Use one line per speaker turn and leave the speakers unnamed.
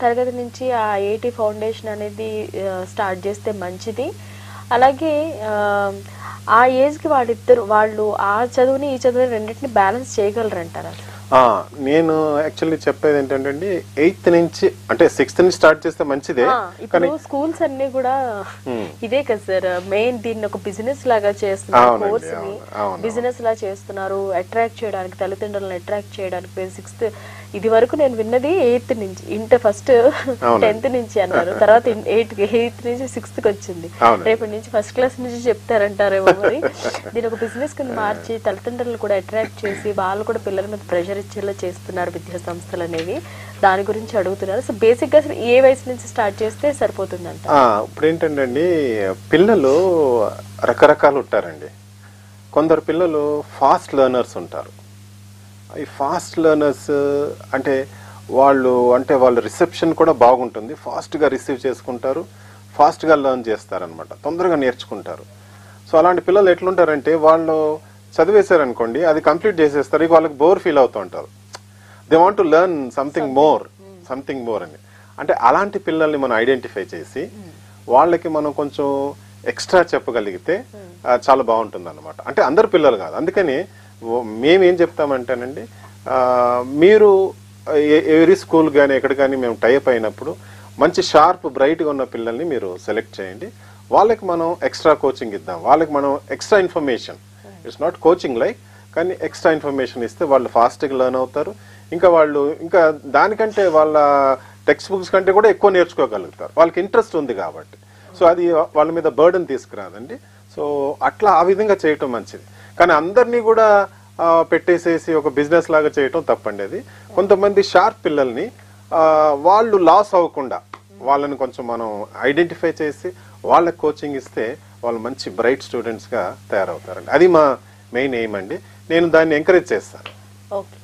తరగతి నుంచి ఆ ఐఐటి ఫౌండేషన్ అనేది స్టార్ట్ చేస్తే మంచిది. అలాగే ఆ ఏజ్కి వాళ్ళు ఆ చదువుని ఈ చదువుని రెండింటిని బ్యాలెన్స్ చేయగలరంటారా?
నేను యాక్చువల్లీ చెప్పేది ఏంటంటే 8th నుంచి అంటే 6th నుంచి స్టార్ట్ చేస్తే మంచిదే.
ఇప్పుడు స్కూల్స్ అన్ని కూడా ఇదే కదా సార్, మెయిన్ దీన్ని ఒక బిజినెస్ లాగా చేస్తున్నారు, కోర్స్ ని బిజినెస్ లా చేస్తున్నారు, అట్రాక్ట్ చేయడానికి, తల్లిదండ్రులను అట్రాక్ట్ చేయడానికి. 6th ఇది వరకు నేను విన్నది 8th నుంచి, ఇంటర్ ఫస్ట్ 10th నుంచి అన్నారు, తర్వాత 8th నుంచి 6th కి వచ్చింది. రేపటి నుంచి ఫస్ట్ క్లాస్ నుంచి చెప్తారంటారేమో. మరి దీని ఒక బిజినెస్ కింద మార్చి తల్లిదండ్రులు కూడా అట్రాక్ట్ చేసి వాళ్ళు కూడా పిల్లల మీద ప్రెషర్ ఇచ్చేలా చేస్తున్నారు విద్యా సంస్థలు అనేవి. దాని గురించి అడుగుతున్నారు. సో బేసిక్ గా ఏ వయసు నుంచి స్టార్ట్ చేస్తే సరిపోతుందంట?
ఇప్పుడు ఏంటంటే పిల్లలు రకరకాలు ఉంటారండి. కొందరు పిల్లలు ఫాస్ట్ లెర్నర్స్ ఉంటారు. ఈ ఫాస్ట్ లెర్నర్స్ అంటే వాళ్ళ రిసెప్షన్ కూడా బాగుంటుంది, ఫాస్ట్గా రిసీవ్ చేసుకుంటారు, ఫాస్ట్గా లెర్న్ చేస్తారనమాట, తొందరగా నేర్చుకుంటారు. సో అలాంటి పిల్లలు ఎట్లుంటారంటే వాళ్ళు చదివేశారనుకోండి, అది కంప్లీట్ చేసేస్తారు, ఇక వాళ్ళకి బోర్ ఫీల్ అవుతూ ఉంటారు. They want to learn something more అని. అంటే అలాంటి పిల్లల్ని మనం ఐడెంటిఫై చేసి వాళ్ళకి మనం కొంచెం ఎక్స్ట్రా చెప్పగలిగితే చాలా బాగుంటుంది అనమాట. అంటే అందరు పిల్లలు కాదు. అందుకని మేమేం చెప్తామంటేనండి, మీరు ఎవరి స్కూల్ కానీ ఎక్కడ కానీ మేము టైప్ అయినప్పుడు మంచి షార్ప్ బ్రైట్గా ఉన్న పిల్లల్ని మీరు సెలెక్ట్ చేయండి. వాళ్ళకి మనం ఎక్స్ట్రా కోచింగ్ ఇద్దాం, వాళ్ళకి మనం extra information, it's not coaching like, కానీ ఎక్స్ట్రా ఇన్ఫర్మేషన్ ఇస్తే వాళ్ళు ఫాస్ట్గా లెర్న్ అవుతారు. ఇంకా దానికంటే వాళ్ళ టెక్స్ట్ బుక్స్ కంటే కూడా ఎక్కువ నేర్చుకోగలుగుతారు, వాళ్ళకి ఇంట్రెస్ట్ ఉంది కాబట్టి. సో అది వాళ్ళ మీద బర్డెన్ తీసుకురాదండి. సో అట్లా ఆ విధంగా చేయటం మంచిది. కానీ అందరినీ కూడా పెట్టేసేసి ఒక బిజినెస్ లాగా చేయటం తప్పండి. అది కొంతమంది షార్ప్ పిల్లల్ని వాళ్ళు లాస్ అవ్వకుండా వాళ్ళని కొంచెం మనం ఐడెంటిఫై చేసి వాళ్ళకి కోచింగ్ ఇస్తే వాళ్ళు మంచి బ్రైట్ స్టూడెంట్స్గా తయారవుతారండి. అది మా మెయిన్ ఎయిమ్ అండి. నేను దాన్ని ఎంకరేజ్ చేస్తాను.
ఓకే.